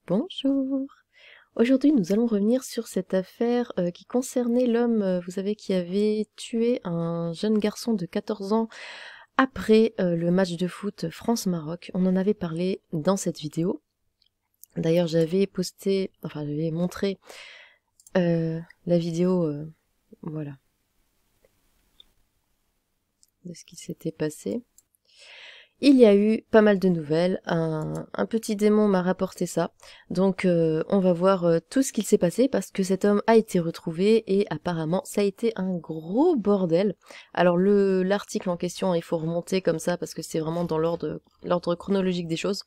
Bonjour. Aujourd'hui, nous allons revenir sur cette affaire qui concernait l'homme, vous savez, qui avait tué un jeune garçon de 14 ans après le match de foot France-Maroc. On en avait parlé dans cette vidéo. D'ailleurs, j'avais montré la vidéo, voilà, de ce qui s'était passé. Il y a eu pas mal de nouvelles, un petit démon m'a rapporté ça, donc on va voir tout ce qu'il s'est passé parce que cet homme a été retrouvé et apparemment ça a été un gros bordel. Alors l'article en question, il faut remonter comme ça parce que c'est vraiment dans l'ordre chronologique des choses.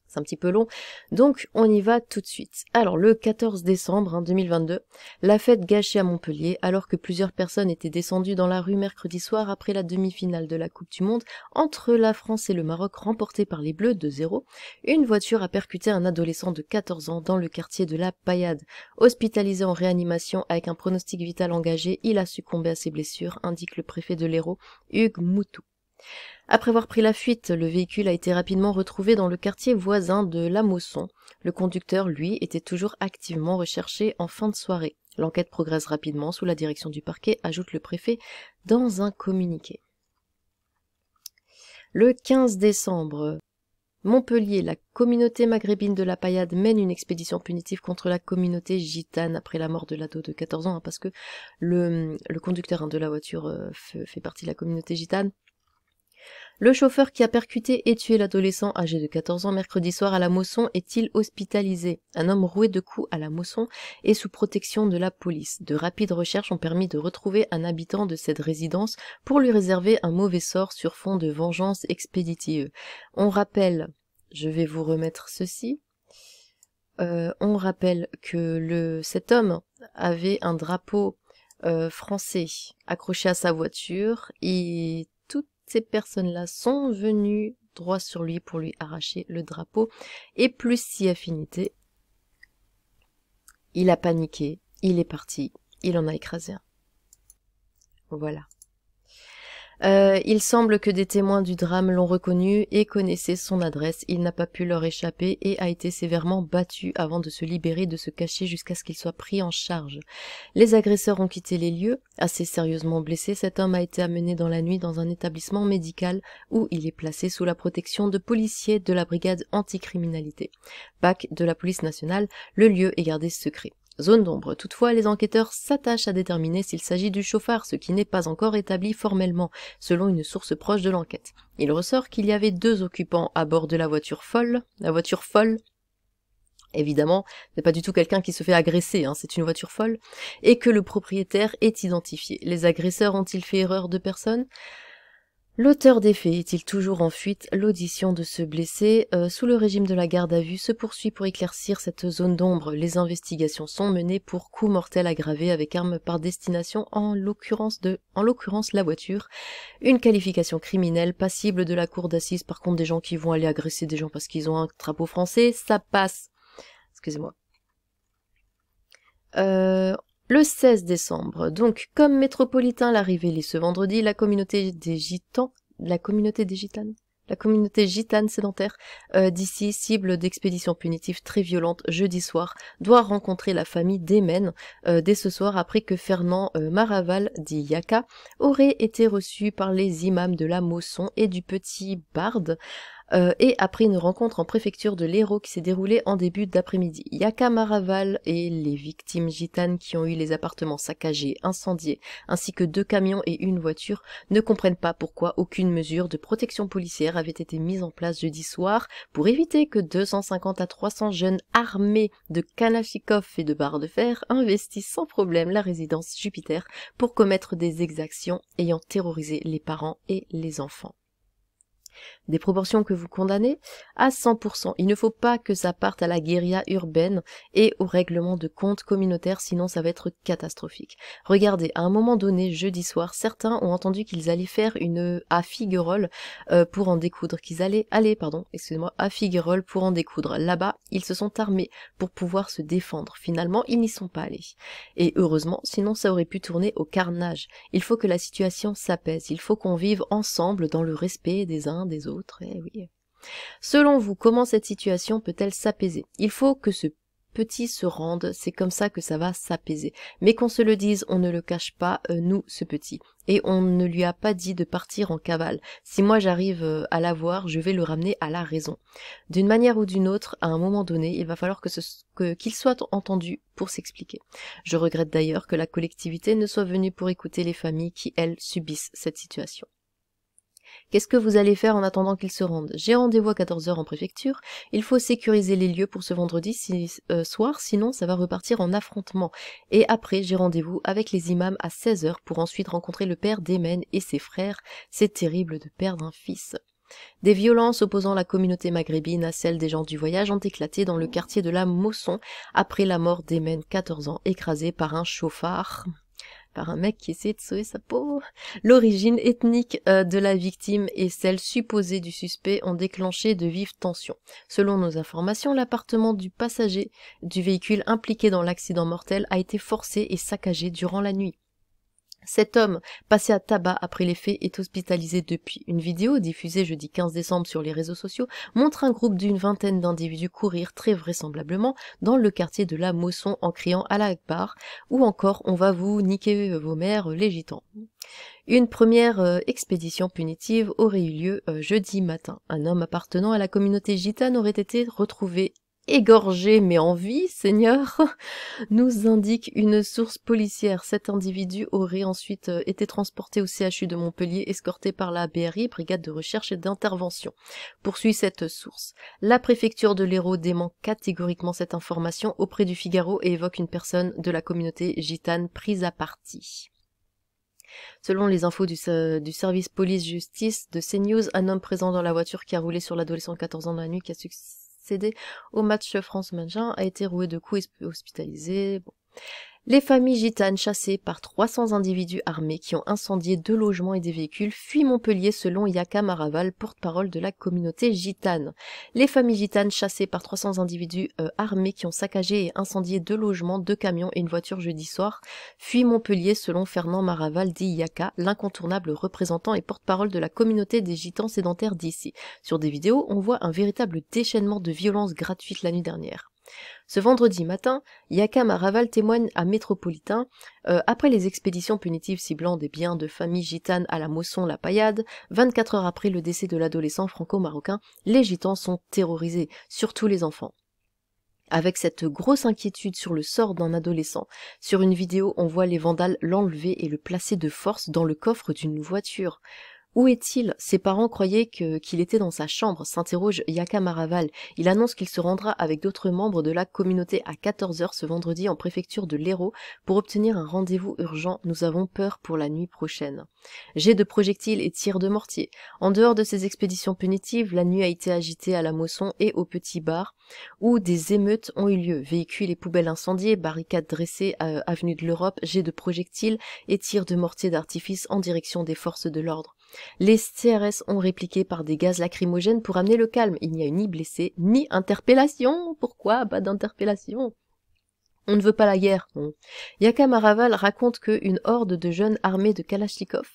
C'est un petit peu long, donc on y va tout de suite. Alors le 14 décembre 2022, la fête gâchée à Montpellier, alors que plusieurs personnes étaient descendues dans la rue mercredi soir après la demi-finale de la Coupe du Monde entre la France et le Maroc remportée par les Bleus 2-0, une voiture a percuté un adolescent de 14 ans dans le quartier de la Paillade. Hospitalisé en réanimation avec un pronostic vital engagé, il a succombé à ses blessures, indique le préfet de l'Hérault, Hugues Moutou. Après avoir pris la fuite, le véhicule a été rapidement retrouvé dans le quartier voisin de La Mosson. Le conducteur, lui, était toujours activement recherché en fin de soirée. L'enquête progresse rapidement sous la direction du parquet, ajoute le préfet dans un communiqué. Le 15 décembre, Montpellier, la communauté maghrébine de la Paillade mène une expédition punitive contre la communauté gitane après la mort de l'ado de 14 ans, parce que le conducteur de la voiture fait partie de la communauté gitane. Le chauffeur qui a percuté et tué l'adolescent âgé de 14 ans mercredi soir à la Mosson est-il hospitalisé? Un homme roué de coups à la Mosson est sous protection de la police. De rapides recherches ont permis de retrouver un habitant de cette résidence pour lui réserver un mauvais sort sur fond de vengeance expéditive. On rappelle, je vais vous remettre ceci, on rappelle que cet homme avait un drapeau français accroché à sa voiture et ces personnes-là sont venues droit sur lui pour lui arracher le drapeau, et plus si affinité, il a paniqué, il est parti, il en a écrasé un. Voilà. Il semble que des témoins du drame l'ont reconnu et connaissaient son adresse. Il n'a pas pu leur échapper et a été sévèrement battu avant de se libérer, de se cacher jusqu'à ce qu'il soit pris en charge. Les agresseurs ont quitté les lieux. Assez sérieusement blessé, cet homme a été amené dans la nuit dans un établissement médical où il est placé sous la protection de policiers de la brigade anticriminalité. BAC de la police nationale, le lieu est gardé secret. Zone d'ombre. Toutefois, les enquêteurs s'attachent à déterminer s'il s'agit du chauffard, ce qui n'est pas encore établi formellement, selon une source proche de l'enquête. Il ressort qu'il y avait 2 occupants à bord de la voiture folle. La voiture folle, évidemment, c'est pas du tout quelqu'un qui se fait agresser, c'est une voiture folle, et que le propriétaire est identifié. Les agresseurs ont-ils fait erreur de personne ? L'auteur des faits est-il toujours en fuite? L'audition de ce blessé sous le régime de la garde à vue se poursuit pour éclaircir cette zone d'ombre. Les investigations sont menées pour coup mortel aggravé avec arme par destination, en l'occurrence la voiture. Une qualification criminelle passible de la cour d'assises. Par contre, des gens qui vont aller agresser des gens parce qu'ils ont un drapeau français, ça passe. Excusez-moi. Le 16 décembre, donc, comme Métropolitain l'a révélé ce vendredi, la communauté gitane sédentaire d'ici, cible d'expéditions punitives très violentes jeudi soir, doit rencontrer la famille d'Emen dès ce soir après que Fernand Maraval, dit Yaka, aurait été reçu par les imams de la Mosson et du Petit Barde, et après une rencontre en préfecture de l'Hérault qui s'est déroulée en début d'après-midi. Yaka Maraval et les victimes gitanes qui ont eu les appartements saccagés, incendiés, ainsi que 2 camions et une voiture, ne comprennent pas pourquoi aucune mesure de protection policière avait été mise en place jeudi soir pour éviter que 250 à 300 jeunes armés de kalachnikov et de barres de fer investissent sans problème la résidence Jupiter pour commettre des exactions ayant terrorisé les parents et les enfants. Des proportions que vous condamnez à 100%. Il ne faut pas que ça parte à la guérilla urbaine et au règlement de compte communautaire, sinon ça va être catastrophique. Regardez, à un moment donné, jeudi soir, certains ont entendu qu'ils allaient faire à Figuerolles pour en découdre, à Figuerolles pour en découdre. Là-bas, ils se sont armés pour pouvoir se défendre. Finalement, ils n'y sont pas allés. Et heureusement, sinon ça aurait pu tourner au carnage. Il faut que la situation s'apaise, il faut qu'on vive ensemble dans le respect des uns des autres, oui. Selon vous, comment cette situation peut-elle s'apaiser? Il faut que ce petit se rende, c'est comme ça que ça va s'apaiser. Mais qu'on se le dise, on ne le cache pas, nous, ce petit. Et on ne lui a pas dit de partir en cavale. Si moi j'arrive à l'avoir, je vais le ramener à la raison. D'une manière ou d'une autre, à un moment donné, il va falloir qu'il soit entendu pour s'expliquer. Je regrette d'ailleurs que la collectivité ne soit venue pour écouter les familles qui, elles, subissent cette situation. Qu'est-ce que vous allez faire en attendant qu'ils se rendent? J'ai rendez-vous à 14 h en préfecture. Il faut sécuriser les lieux pour ce vendredi soir, sinon ça va repartir en affrontement. Et après, j'ai rendez-vous avec les imams à 16 h pour ensuite rencontrer le père d'Emen et ses frères. C'est terrible de perdre un fils. Des violences opposant la communauté maghrébine à celle des gens du voyage ont éclaté dans le quartier de la Mosson après la mort d'Emen, 14 ans, écrasé par un chauffard. Par un mec qui essayait de sauver sa peau. L'origine ethnique de la victime et celle supposée du suspect ont déclenché de vives tensions. Selon nos informations, l'appartement du passager du véhicule impliqué dans l'accident mortel a été forcé et saccagé durant la nuit. Cet homme, passé à tabac après les faits, est hospitalisé depuis. Une vidéo diffusée jeudi 15 décembre sur les réseaux sociaux montre un groupe d'une vingtaine d'individus courir très vraisemblablement dans le quartier de la Mosson en criant Allah Akbar ou encore on va vous niquer vos mères les gitans. Une première expédition punitive aurait eu lieu jeudi matin. Un homme appartenant à la communauté gitane aurait été retrouvé égorgé mais en vie, Seigneur, nous indique une source policière. Cet individu aurait ensuite été transporté au CHU de Montpellier, escorté par la BRI, Brigade de recherche et d'intervention. Poursuit cette source. La préfecture de l'Hérault dément catégoriquement cette information auprès du Figaro et évoque une personne de la communauté gitane prise à partie. Selon les infos du service police-justice de CNews, un homme présent dans la voiture qui a roulé sur l'adolescent de 14 ans dans la nuit qui a succédé au match France-Maintien a été roué de coups et hospitalisé. Bon. Les familles gitanes chassées par 300 individus armés qui ont incendié 2 logements et des véhicules fuient Montpellier selon Yaka Maraval, porte-parole de la communauté gitane. Les familles gitanes chassées par 300 individus armés qui ont saccagé et incendié 2 logements, 2 camions et une voiture jeudi soir fuient Montpellier selon Fernand Maraval dit Yaka, l'incontournable représentant et porte-parole de la communauté des gitans sédentaires d'ici. Sur des vidéos, on voit un véritable déchaînement de violences gratuites la nuit dernière. Ce vendredi matin, Yaka Maraval témoigne à Métropolitain. Après les expéditions punitives ciblant des biens de famille gitane à la Mosson-la Paillade, 24 heures après le décès de l'adolescent franco-marocain, les gitans sont terrorisés, surtout les enfants. Avec cette grosse inquiétude sur le sort d'un adolescent, sur une vidéo, on voit les vandales l'enlever et le placer de force dans le coffre d'une voiture. Où est-il? Ses parents croyaient qu'il était dans sa chambre, s'interroge Yaka Maraval. Il annonce qu'il se rendra avec d'autres membres de la communauté à 14 h ce vendredi en préfecture de l'Hérault pour obtenir un rendez-vous urgent. Nous avons peur pour la nuit prochaine. Jets de projectiles et tirs de mortier. En dehors de ces expéditions punitives, la nuit a été agitée à la Mosson et au Petit Bar, où des émeutes ont eu lieu. Véhicules et poubelles incendiées, barricades dressées avenue de l'Europe, jets de projectiles et tirs de mortier d'artifice en direction des forces de l'ordre. Les CRS ont répliqué par des gaz lacrymogènes pour amener le calme. Il n'y a eu ni blessés, ni interpellation. Pourquoi pas d'interpellation? On ne veut pas la guerre, non. Yaka Maraval raconte qu'une horde de jeunes armés de Kalachnikov,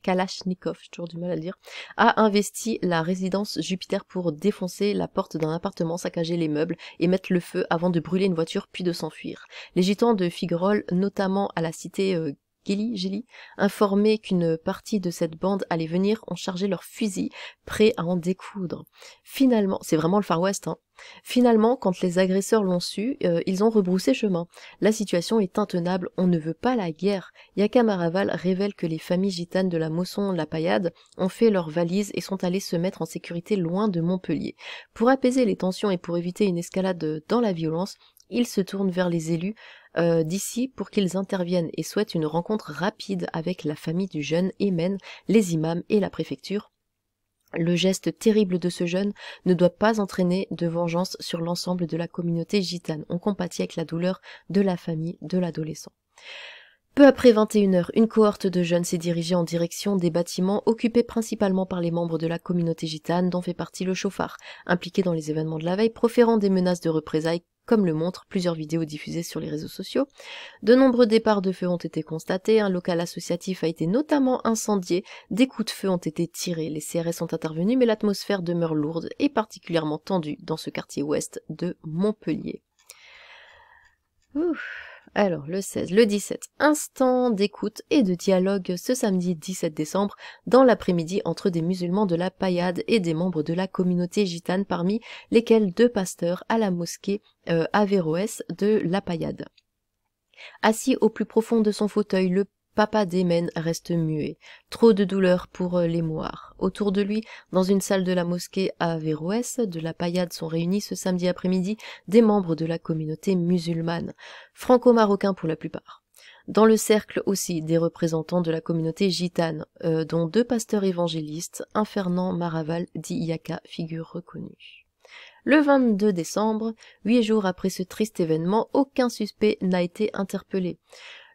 j'ai toujours du mal à le dire, a investi la résidence Jupiter pour défoncer la porte d'un appartement, saccager les meubles et mettre le feu avant de brûler une voiture puis de s'enfuir. Les gitans de Figuerolles, notamment à la cité Gély, informés qu'une partie de cette bande allait venir, ont chargé leurs fusils, prêts à en découdre. Finalement, c'est vraiment le Far West, hein. Finalement, quand les agresseurs l'ont su, ils ont rebroussé chemin. La situation est intenable, on ne veut pas la guerre. Yaka Maraval révèle que les familles gitanes de la Mosson-la Paillade ont fait leurs valises et sont allées se mettre en sécurité loin de Montpellier. Pour apaiser les tensions et pour éviter une escalade dans la violence, ils se tournent vers les élus d'ici pour qu'ils interviennent et souhaitent une rencontre rapide avec la famille du jeune Emen, les imams et la préfecture. Le geste terrible de ce jeune ne doit pas entraîner de vengeance sur l'ensemble de la communauté gitane. On compatit avec la douleur de la famille de l'adolescent. Peu après 21 h, une cohorte de jeunes s'est dirigée en direction des bâtiments occupés principalement par les membres de la communauté gitane dont fait partie le chauffard, impliqué dans les événements de la veille, proférant des menaces de représailles comme le montrent plusieurs vidéos diffusées sur les réseaux sociaux. De nombreux départs de feu ont été constatés, un local associatif a été notamment incendié, des coups de feu ont été tirés, les CRS sont intervenus, mais l'atmosphère demeure lourde et particulièrement tendue dans ce quartier ouest de Montpellier. Ouf. Alors, le 16, le 17, instant d'écoute et de dialogue ce samedi 17 décembre dans l'après-midi entre des musulmans de la Payade et des membres de la communauté gitane, parmi lesquels 2 pasteurs à la mosquée Averroès de la Payade. Assis au plus profond de son fauteuil, le papa d'Aymen reste muet. Trop de douleur pour l'émouvoir. Autour de lui, dans une salle de la mosquée à Averroès de la Payade, sont réunis ce samedi après-midi des membres de la communauté musulmane, franco-marocains pour la plupart. Dans le cercle aussi des représentants de la communauté gitane, dont 2 pasteurs évangélistes, un Fernand Maraval dit Yaka, figure reconnue. Le 22 décembre, 8 jours après ce triste événement, aucun suspect n'a été interpellé.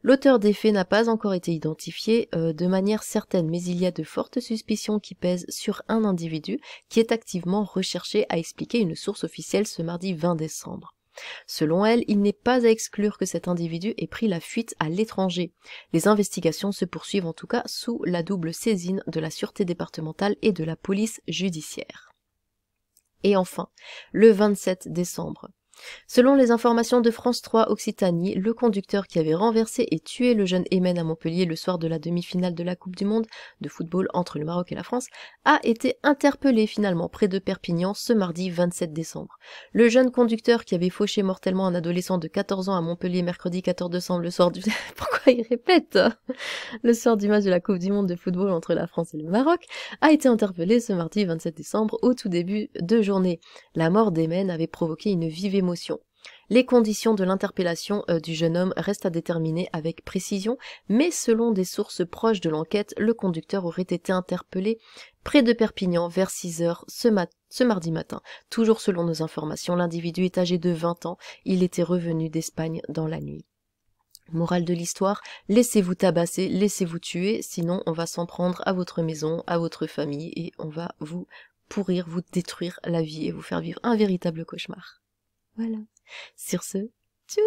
L'auteur des faits n'a pas encore été identifié de manière certaine, mais il y a de fortes suspicions qui pèsent sur un individu qui est activement recherché, a expliqué une source officielle ce mardi 20 décembre. Selon elle, il n'est pas à exclure que cet individu ait pris la fuite à l'étranger. Les investigations se poursuivent en tout cas sous la double saisine de la sûreté départementale et de la police judiciaire. Et enfin, le 27 décembre. Selon les informations de France 3 Occitanie, le conducteur qui avait renversé et tué le jeune Aymen à Montpellier le soir de la demi-finale de la Coupe du Monde de football entre le Maroc et la France a été interpellé finalement près de Perpignan ce mardi 27 décembre. Le jeune conducteur qui avait fauché mortellement un adolescent de 14 ans à Montpellier mercredi 14 décembre le soir du... Pourquoi il répète? Le soir du match de la Coupe du Monde de football entre la France et le Maroc a été interpellé ce mardi 27 décembre au tout début de journée. La mort d'Aymen avait provoqué une vive émotion. Les conditions de l'interpellation du jeune homme restent à déterminer avec précision, mais selon des sources proches de l'enquête, le conducteur aurait été interpellé près de Perpignan vers 6 heures ce mardi matin. Toujours selon nos informations, l'individu est âgé de 20 ans, il était revenu d'Espagne dans la nuit. Morale de l'histoire, laissez-vous tabasser, laissez-vous tuer, sinon on va s'en prendre à votre maison, à votre famille, et on va vous pourrir, vous détruire la vie et vous faire vivre un véritable cauchemar. Voilà. Sur ce, tchou!